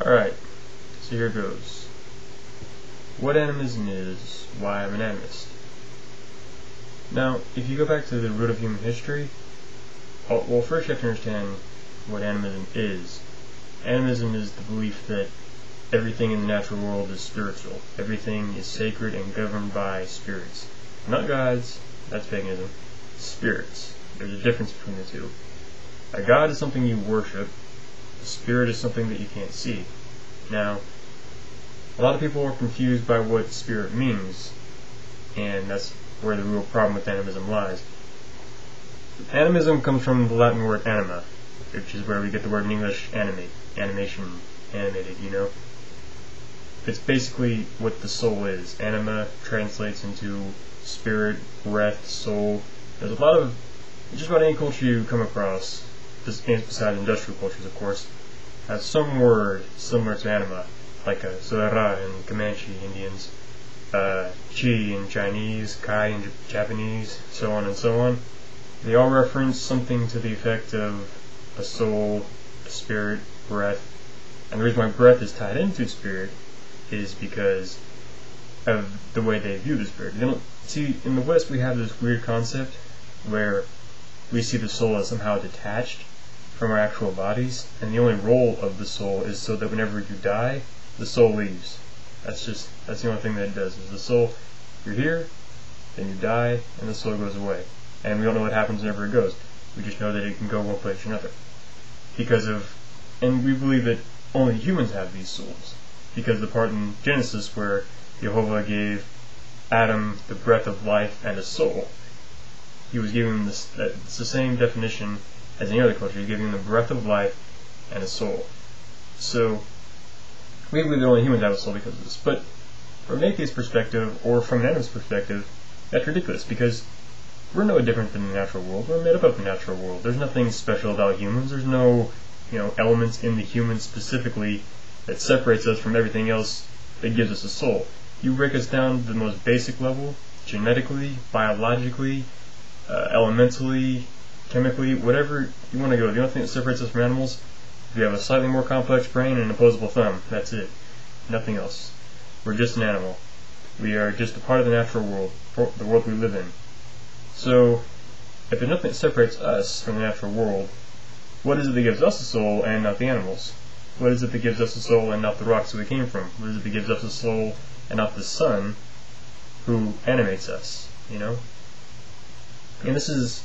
Alright, so here goes. What animism is, why I'm an animist. Now, if you go back to the root of human history, well, first you have to understand what animism is. Animism is the belief that everything in the natural world is spiritual. Everything is sacred and governed by spirits. Not gods, that's paganism. Spirits. There's a difference between the two. A god is something you worship. A spirit is something that you can't see. Now, a lot of people are confused by what spirit means, and that's where the real problem with animism lies. Animism comes from the Latin word anima, which is where we get the word in English animate, animation, animated, you know. It's basically what the soul is. Anima translates into spirit, breath, soul. There's a lot of, just about any culture you come across, besides industrial cultures of course, has some word similar to anima, like Soera in Comanche Indians, Chi in Chinese, Kai in Japanese, so on and so on. They all reference something to the effect of a soul, a spirit, breath. And the reason why breath is tied into spirit is because of the way they view the spirit. See, in the West we have this weird concept where we see the soul as somehow detached from our actual bodies, and the only role of the soul is so that whenever you die, the soul leaves. That's the only thing that it does, is the soul, you're here, then you die, and the soul goes away. And we don't know what happens whenever it goes. We just know that it can go one place or another. And we believe that only humans have these souls. Because the part in Genesis where Jehovah gave Adam the breath of life and a soul, he was giving him it's the same definition as any other culture. He's giving him the breath of life and a soul. So we believe that only humans have a soul because of this. But from an atheist perspective, or from an animist perspective, that's ridiculous, because we're no different than the natural world. We're made up of the natural world. There's nothing special about humans. There's no, elements in the human specifically that separates us from everything else that gives us a soul. You break us down to the most basic level, genetically, biologically, elementally, chemically, whatever you want to go. The only thing that separates us from animals, we have a slightly more complex brain and an opposable thumb. That's it. Nothing else. We're just an animal. We are just a part of the natural world, the world we live in. So, if there's nothing that separates us from the natural world, what is it that gives us a soul and not the animals? What is it that gives us a soul and not the rocks that we came from? What is it that gives us a soul and not the sun who animates us, And this is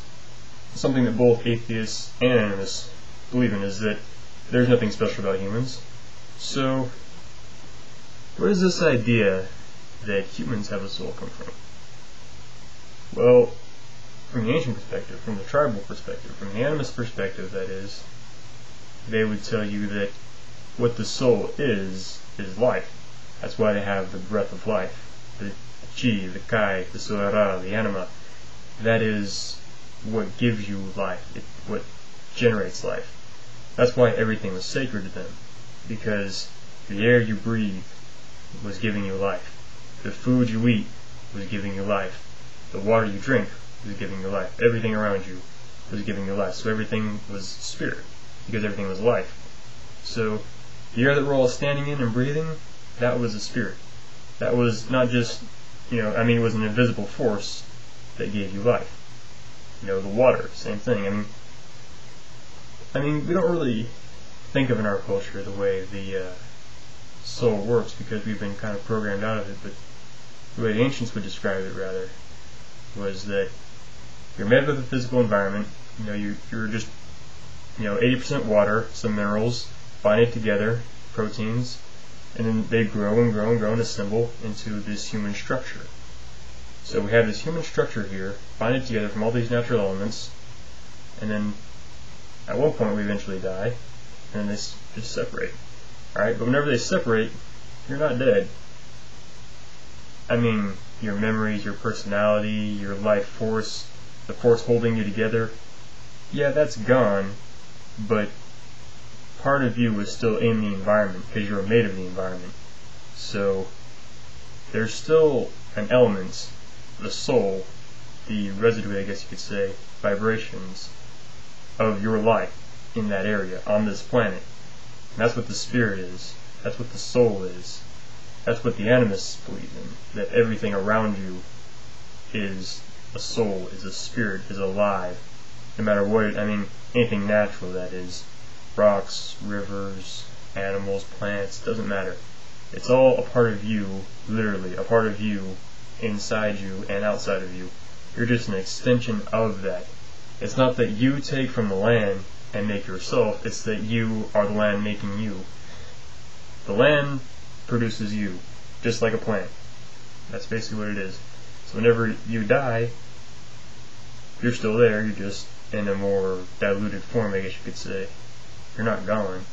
something that both atheists and animists believe in, is that there's nothing special about humans. So, where does this idea that humans have a soul come from? Well, from the ancient perspective, from the tribal perspective, from the animist perspective, that is, they would tell you that what the soul is life. That's why they have the breath of life, the chi, the kai, the soera, the anima. That is what gives you life, what generates life. That's why everything was sacred to them, because the air you breathe was giving you life. The food you eat was giving you life. The water you drink was giving you life. Everything around you was giving you life. So everything was spirit, because everything was life. So the air that we're all standing in and breathing, that was a spirit. That was not just, it was an invisible force that gave you life. The water, same thing. We don't really think of in our culture the way the soul works, because we've been kind of programmed out of it, but the way the ancients would describe it, rather, was that you're made up of the physical environment. You're just 80% water, some minerals, bind it together, proteins, and then they grow and grow and grow and assemble into this human structure. So we have this human structure here, binded together from all these natural elements, and then at one point we eventually die, and they just separate. Alright, but whenever they separate, you're not dead. Your memories, your personality, your life force, the force holding you together, yeah, that's gone, but part of you is still in the environment, because you were made of the environment. So there's still an element, the soul, the residue, I guess you could say, vibrations of your life in that area, on this planet. And that's what the spirit is. That's what the soul is. That's what the animists believe in. That everything around you is a soul, is a spirit, is alive. No matter what, anything natural, that is. Rocks, rivers, animals, plants, doesn't matter. It's all a part of you, literally, a part of you, inside you and outside of you. You're just an extension of that. It's not that you take from the land and make yourself, it's that you are the land making you. The land produces you, just like a plant. That's basically what it is. So whenever you die, you're still there, you're just in a more diluted form, I guess you could say. You're not gone.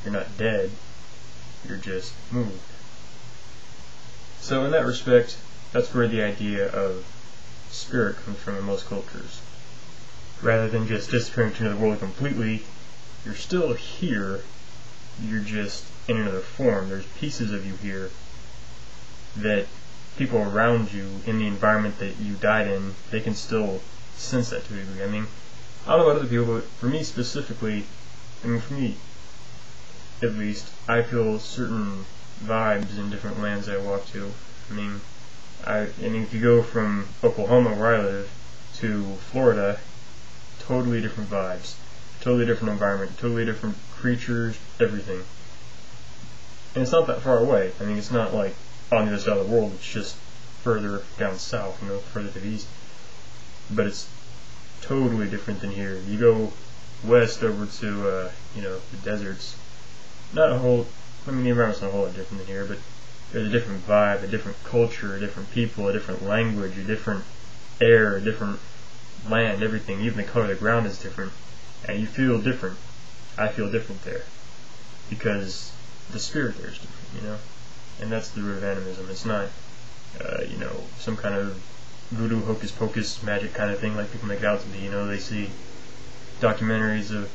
You're not dead. You're just moved. So in that respect, that's where the idea of spirit comes from in most cultures. Rather than just disappearing to another world completely, you're still here, you're just in another form. There's pieces of you here that people around you, in the environment that you died in, they can still sense that to a degree. I don't know about other people, but for me specifically, for me at least, I feel certain vibes in different lands I walk to. If you go from Oklahoma, where I live, to Florida, totally different vibes, totally different environment, totally different creatures, everything. And it's not that far away. It's not like on the other side of the world, it's just further down south, further to the east. But it's totally different than here. You go west over to, the deserts, not a whole, the environment's not a whole lot different than here, but there's a different vibe, a different culture, a different people, a different language, a different air, a different land, everything. Even the color of the ground is different, and you feel different. I feel different there, because the spirit there is different, and that's the root of animism. It's not, some kind of voodoo, hocus pocus, magic kind of thing like people make it out to be. They see documentaries of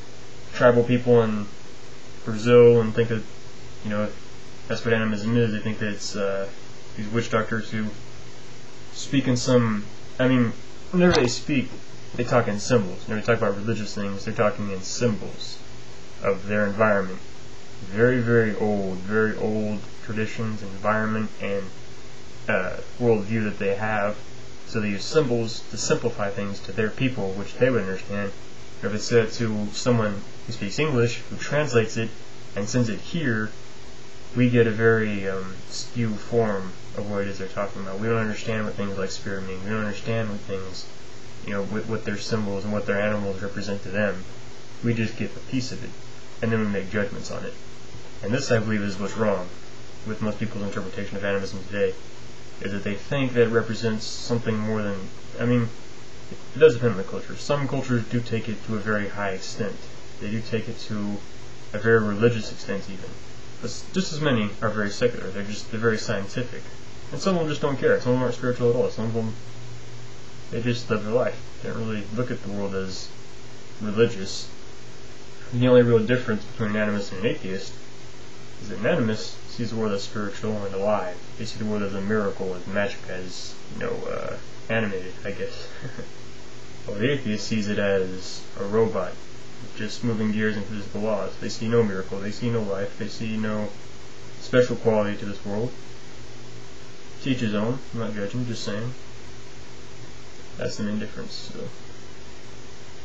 tribal people in Brazil and think that, that's what animism is. They think that it's these witch doctors who speak in some, whenever they speak, they talk in symbols. Whenever they talk about religious things, they're talking in symbols of their environment. Very, very old traditions, environment, and worldview that they have. So they use symbols to simplify things to their people, which they would understand. Or if it's said to someone who speaks English, who translates it and sends it here, we get a very skewed form of what it is they're talking about. We don't understand what things like spirit mean. We don't understand what things, what their symbols and what their animals represent to them. We just get a piece of it, and then we make judgments on it. And this, I believe, is what's wrong with most people's interpretation of animism today, is that they think that it represents something more than, it does depend on the culture. Some cultures do take it to a very high extent. They do take it to a very religious extent even. But just as many are very secular. They're very scientific. And some of them just don't care. Some of them aren't spiritual at all. Some of them, they just live their life. They don't really look at the world as religious. And the only real difference between an animist and an atheist is that an animist sees the world as spiritual and alive. They see the world as a miracle, as magic, as, animated, I guess. Well, the atheist sees it as a robot, just moving gears and physical laws. They see no miracle, they see no life, they see no special quality to this world. To each his own. I'm not judging, just saying. That's the main difference. So.